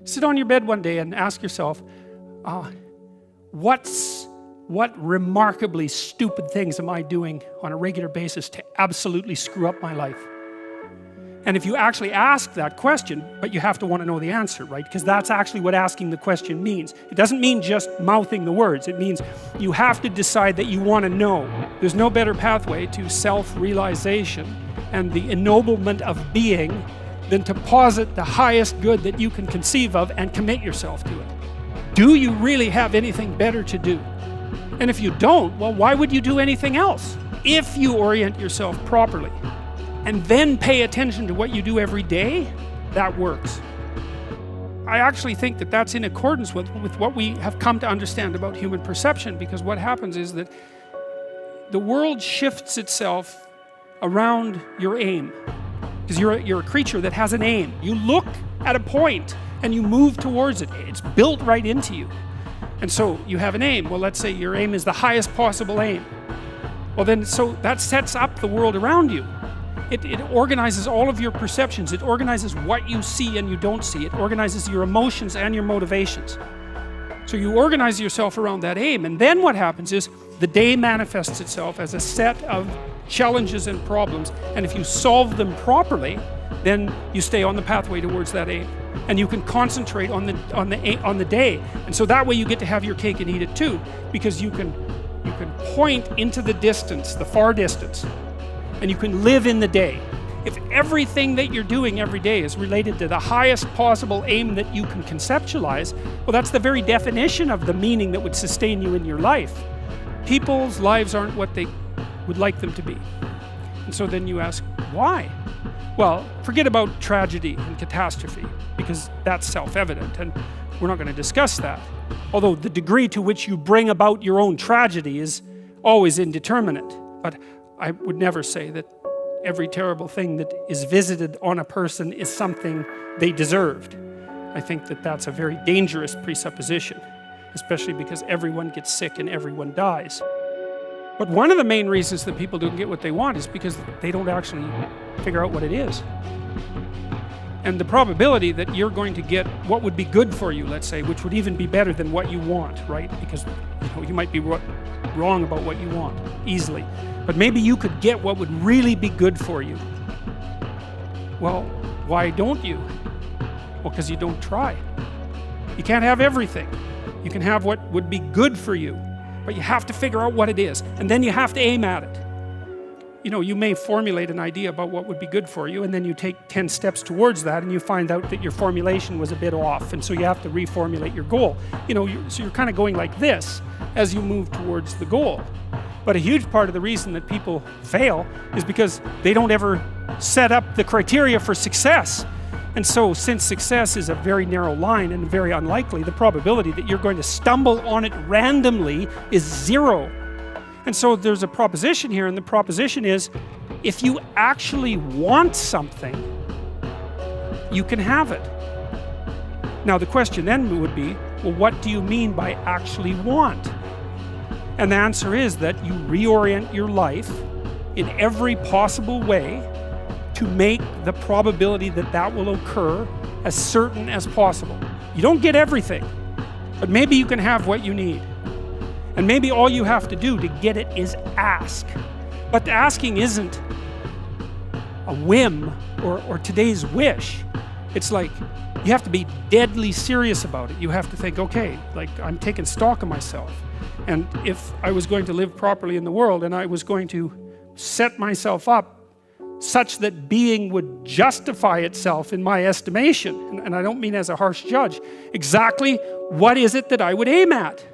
Sit on your bed one day and ask yourself, what remarkably stupid things am I doing on a regular basis to absolutely screw up my life? And if you actually ask that question, but you have to want to know the answer, right? Because that's actually what asking the question means. It doesn't mean just mouthing the words. It means you have to decide that you want to know. There's no better pathway to self-realization and the ennoblement of being than to posit the highest good that you can conceive of and commit yourself to it. Do you really have anything better to do? And if you don't, well, why would you do anything else? If you orient yourself properly and then pay attention to what you do every day, that works. I actually think that that's in accordance with what we have come to understand about human perception, because what happens is that the world shifts itself around your aim. Because you're a creature that has an aim. You look at a point and you move towards it. It's built right into you. And so you have an aim. Well, let's say your aim is the highest possible aim. Well then, so that sets up the world around you. It organizes all of your perceptions. It organizes what you see and you don't see. It organizes your emotions and your motivations. So you organize yourself around that aim, and then what happens is the day manifests itself as a set of challenges and problems, and if you solve them properly, then you stay on the pathway towards that aim, and you can concentrate on the day, and so that way you get to have your cake and eat it too, because you can point into the distance, the far distance, and you can live in the day. If everything that you're doing every day is related to the highest possible aim that you can conceptualize, well, that's the very definition of the meaning that would sustain you in your life. People's lives aren't what they would like them to be. And so then you ask, why? Well, forget about tragedy and catastrophe, because that's self-evident, and we're not going to discuss that. Although the degree to which you bring about your own tragedy is always indeterminate. But I would never say that every terrible thing that is visited on a person is something they deserved. I think that that's a very dangerous presupposition, especially because everyone gets sick and everyone dies. But one of the main reasons that people don't get what they want is because they don't actually figure out what it is. And the probability that you're going to get what would be good for you, let's say, which would even be better than what you want, right? Because you might be wrong about what you want, easily. But maybe you could get what would really be good for you. Well, why don't you? Well, because you don't try. You can't have everything. You can have what would be good for you, but you have to figure out what it is, and then you have to aim at it. You may formulate an idea about what would be good for you, and then you take 10 steps towards that, and you find out that your formulation was a bit off, and so you have to reformulate your goal. So you're kind of going like this as you move towards the goal. But a huge part of the reason that people fail is because they don't ever set up the criteria for success. And so, since success is a very narrow line and very unlikely, the probability that you're going to stumble on it randomly is 0. And so there's a proposition here, and the proposition is, if you actually want something, you can have it. Now the question then would be, well, what do you mean by actually want? And the answer is that you reorient your life in every possible way to make the probability that that will occur as certain as possible. You don't get everything, but maybe you can have what you need. And maybe all you have to do to get it is ask. But the asking isn't a whim or today's wish. It's like, you have to be deadly serious about it. You have to think, okay, like, I'm taking stock of myself. And if I was going to live properly in the world, and I was going to set myself up such that being would justify itself in my estimation, and I don't mean as a harsh judge, exactly what is it that I would aim at?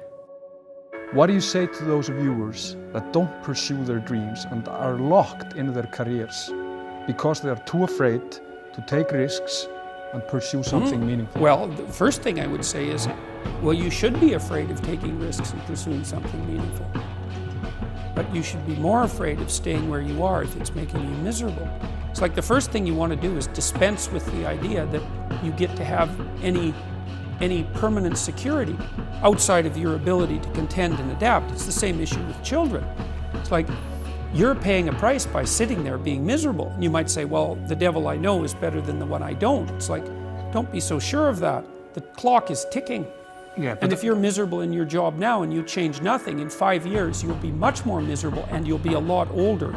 What do you say to those viewers that don't pursue their dreams and are locked in their careers because they are too afraid to take risks and pursue something meaningful? Well, the first thing I would say is, well, you should be afraid of taking risks and pursuing something meaningful. But you should be more afraid of staying where you are if it's making you miserable. It's like the first thing you want to do is dispense with the idea that you get to have any permanent security outside of your ability to contend and adapt. It's the same issue with children. It's like, you're paying a price by sitting there being miserable. And you might say, well, the devil I know is better than the one I don't. It's like, don't be so sure of that. the clock is ticking. Yeah, And if you're miserable in your job now and you change nothing, in 5 years you'll be much more miserable and you'll be a lot older.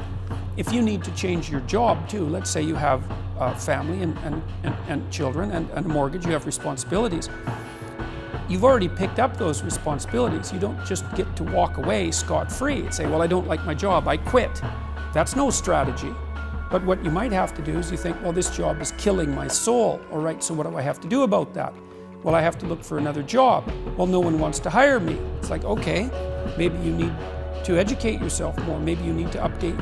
If you need to change your job too, let's say you have a family and children and a mortgage, you have responsibilities. You've already picked up those responsibilities. You don't just get to walk away scot-free and say, well, I don't like my job, I quit. That's no strategy. But what you might have to do is you think, well, this job is killing my soul. All right, so what do I have to do about that? Well, I have to look for another job. Well, no one wants to hire me. It's like, okay, maybe you need to educate yourself more. Maybe you need to update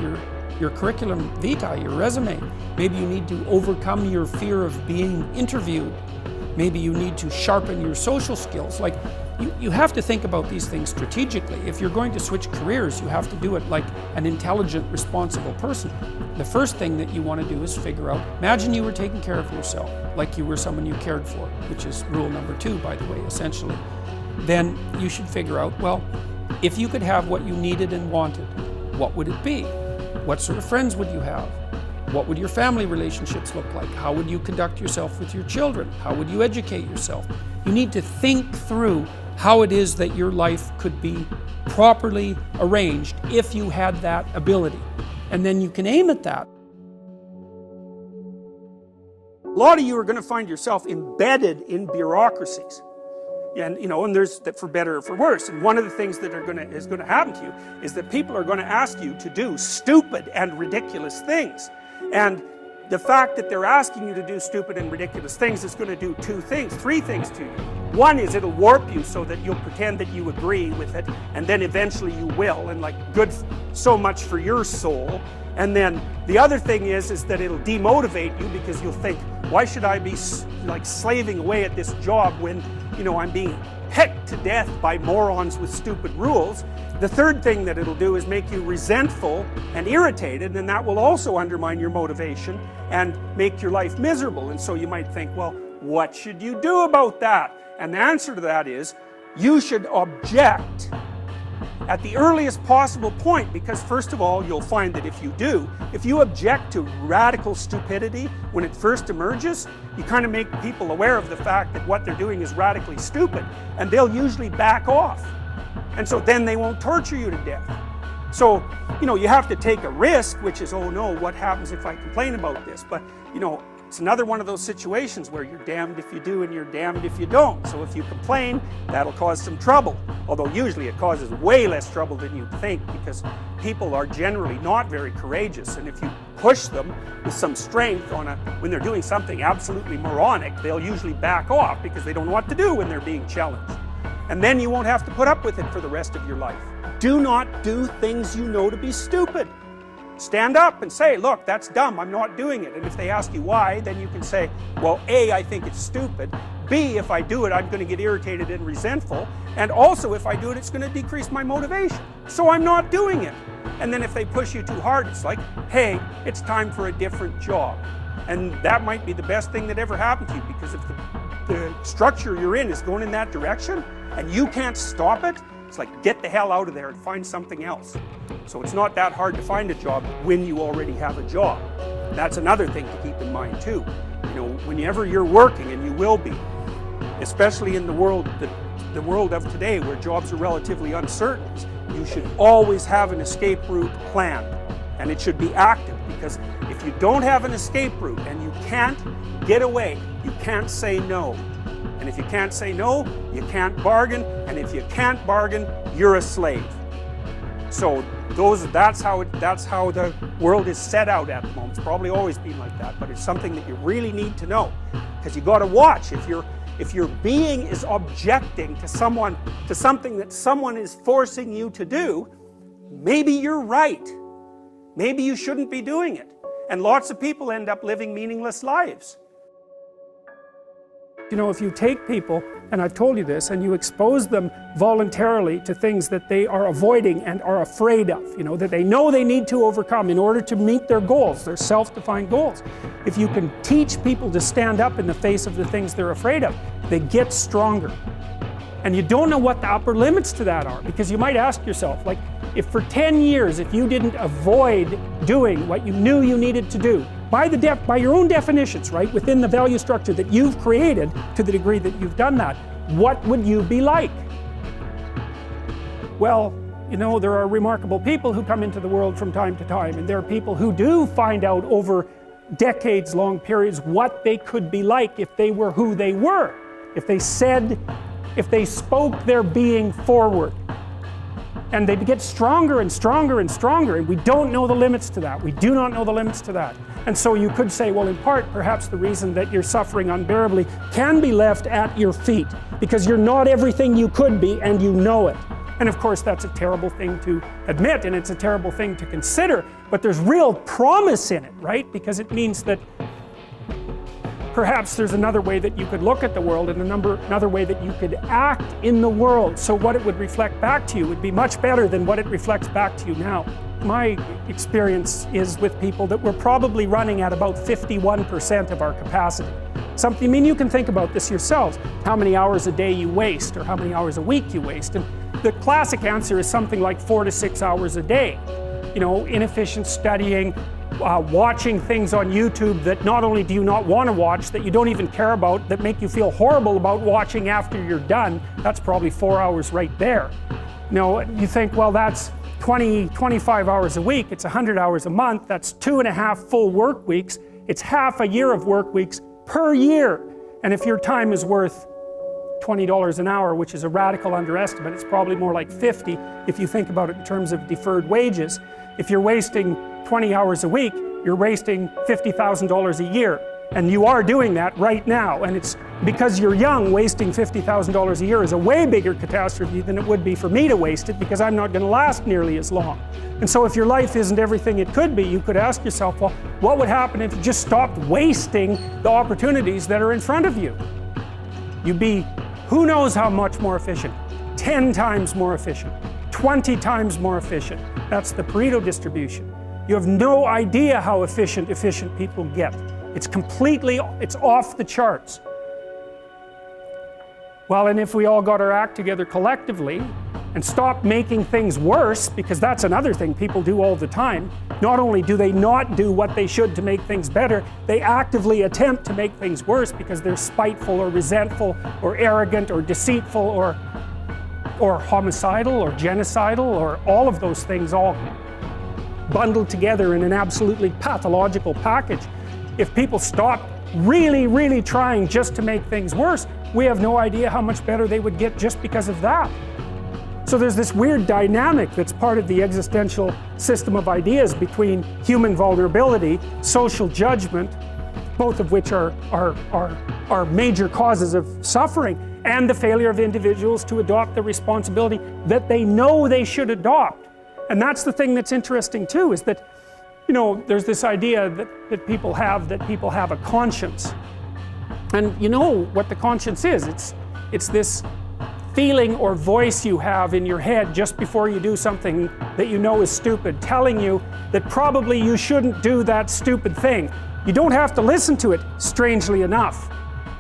your curriculum vitae, your resume. Maybe you need to overcome your fear of being interviewed. Maybe you need to sharpen your social skills. Like, you have to think about these things strategically. If you're going to switch careers, you have to do it like an intelligent, responsible person. The first thing that you want to do is figure out, imagine you were taking care of yourself, like you were someone you cared for, which is rule number 2, by the way, essentially. Then you should figure out, well, if you could have what you needed and wanted, what would it be? What sort of friends would you have? What would your family relationships look like? How would you conduct yourself with your children? How would you educate yourself? You need to think through how it is that your life could be properly arranged if you had that ability. And then you can aim at that. A lot of you are going to find yourself embedded in bureaucracies. And there's that, for better or for worse. And one of the things that is going to happen to you is that people are going to ask you to do stupid and ridiculous things. And the fact that they're asking you to do stupid and ridiculous things is going to do 2 things, 3 things to you. One is it'll warp you so that you'll pretend that you agree with it, and then eventually you will, and like, good, so much for your soul. And then the other thing is that it'll demotivate you, because you'll think, why should I be like slaving away at this job when, I'm being pecked to death by morons with stupid rules. The third thing that it'll do is make you resentful and irritated, and that will also undermine your motivation and make your life miserable. And so you might think, well, what should you do about that? And the answer to that is, you should object at the earliest possible point, because first of all, you'll find that if you object to radical stupidity when it first emerges, you kind of make people aware of the fact that what they're doing is radically stupid, and they'll usually back off. And so then they won't torture you to death. So, you have to take a risk, which is, oh no, what happens if I complain about this? But, it's another one of those situations where you're damned if you do and you're damned if you don't. So if you complain, that'll cause some trouble. Although usually it causes way less trouble than you'd think, because people are generally not very courageous. And if you push them with some strength when they're doing something absolutely moronic, they'll usually back off because they don't know what to do when they're being challenged. And then you won't have to put up with it for the rest of your life. Do not do things you know to be stupid. Stand up and say, look, that's dumb, I'm not doing it. And if they ask you why, then you can say, well, A, I think it's stupid. B, if I do it, I'm going to get irritated and resentful. And also, if I do it, it's going to decrease my motivation. So I'm not doing it. And then if they push you too hard, it's like, hey, it's time for a different job. And that might be the best thing that ever happened to you, because if the structure you're in is going in that direction and you can't stop it, it's like, get the hell out of there and find something else. So it's not that hard to find a job when you already have a job. That's another thing to keep in mind too. Whenever you're working, and you will be, especially in the world of today where jobs are relatively uncertain, you should always have an escape route planned. And it should be active, because if you don't have an escape route and you can't get away, you can't say no. And if you can't say no, you can't bargain, and if you can't bargain, you're a slave. So that's how the world is set out at the moment. It's probably always been like that, but it's something that you really need to know, because you got to watch. If your being is objecting to something that someone is forcing you to do, maybe you're right. Maybe you shouldn't be doing it. And lots of people end up living meaningless lives. If you take people, and I've told you this, and you expose them voluntarily to things that they are avoiding and are afraid of, that they know they need to overcome in order to meet their goals, their self-defined goals. If you can teach people to stand up in the face of the things they're afraid of, they get stronger. And you don't know what the upper limits to that are, because you might ask yourself, like, if for 10 years, if you didn't avoid doing what you knew you needed to do, by your own definitions, right, within the value structure that you've created, to the degree that you've done that, what would you be like? Well, you know, there are remarkable people who come into the world from time to time, and there are people who do find out over decades-long periods what they could be like if they were who they were, if they spoke their being forward. And they get stronger and stronger and stronger, and we don't know the limits to that. We do not know the limits to that. And so you could say, well, in part, perhaps the reason that you're suffering unbearably can be left at your feet, because you're not everything you could be, and you know it. And of course, that's a terrible thing to admit, and it's a terrible thing to consider, but there's real promise in it, right? Because it means that perhaps there's another way that you could look at the world, and another way that you could act in the world, so what it would reflect back to you would be much better than what it reflects back to you now. My experience is with people that we're probably running at about 51% of our capacity. I mean, you can think about this yourselves, how many hours a day you waste, or how many hours a week you waste. And the classic answer is something like 4 to 6 hours a day. You know, inefficient studying, watching things on YouTube that not only do you not want to watch, that you don't even care about, that make you feel horrible about watching after you're done. That's probably 4 hours right there. You know, you think, well, that's 25 hours a week, it's 100 hours a month, that's 2.5 full work weeks, it's half a year of work weeks per year. And if your time is worth $20 an hour, which is a radical underestimate, it's probably more like 50 if you think about it in terms of deferred wages. If you're wasting 20 hours a week, you're wasting $50,000 a year. And you are doing that right now. And it's because you're young, wasting $50,000 a year is a way bigger catastrophe than it would be for me to waste it, because I'm not going to last nearly as long. And so if your life isn't everything it could be, you could ask yourself, well, what would happen if you just stopped wasting the opportunities that are in front of you? You'd be who knows how much more efficient, 10 times more efficient, 20 times more efficient. That's the Pareto distribution. You have no idea how efficient people get. It's off the charts. Well, and if we all got our act together collectively and stopped making things worse, because that's another thing people do all the time, not only do they not do what they should to make things better, they actively attempt to make things worse because they're spiteful or resentful or arrogant or deceitful or homicidal or genocidal, or all of those things all bundled together in an absolutely pathological package. If people stopped really, really trying just to make things worse, we have no idea how much better they would get just because of that. So there's this weird dynamic that's part of the existential system of ideas between human vulnerability, social judgment, both of which are major causes of suffering, and the failure of individuals to adopt the responsibility that they know they should adopt. And that's the thing that's interesting too, is that, you know, there's this idea that people have a conscience. And you know what the conscience is. It's this feeling or voice you have in your head just before you do something that you know is stupid, telling you that probably you shouldn't do that stupid thing. You don't have to listen to it, strangely enough.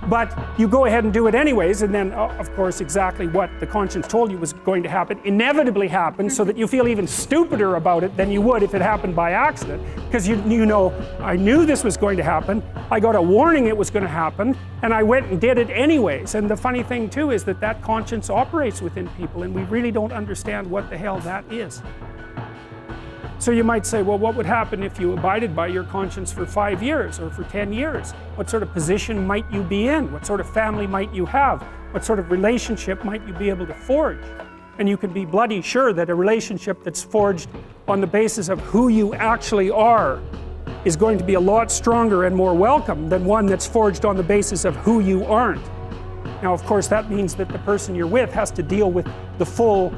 But you go ahead and do it anyways, and then, of course, exactly what the conscience told you was going to happen inevitably happens, so that you feel even stupider about it than you would if it happened by accident. Because you know, I knew this was going to happen, I got a warning it was going to happen, and I went and did it anyways. And the funny thing too is that conscience operates within people, and we really don't understand what the hell that is. So you might say, well, what would happen if you abided by your conscience for 5 years or for 10 years? What sort of position might you be in? What sort of family might you have? What sort of relationship might you be able to forge? And you can be bloody sure that a relationship that's forged on the basis of who you actually are is going to be a lot stronger and more welcome than one that's forged on the basis of who you aren't. Now, of course, that means that the person you're with has to deal with the full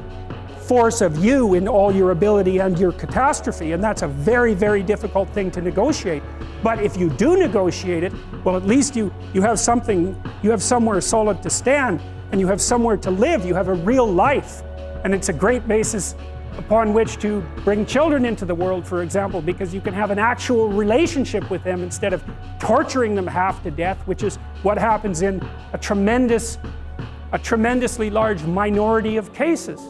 force of you in all your ability and your catastrophe, and that's a very, very difficult thing to negotiate. But if you do negotiate it, well, at least you have something, you have somewhere solid to stand, and you have somewhere to live, you have a real life. And it's a great basis upon which to bring children into the world, for example, because you can have an actual relationship with them instead of torturing them half to death, which is what happens in a tremendously large minority of cases.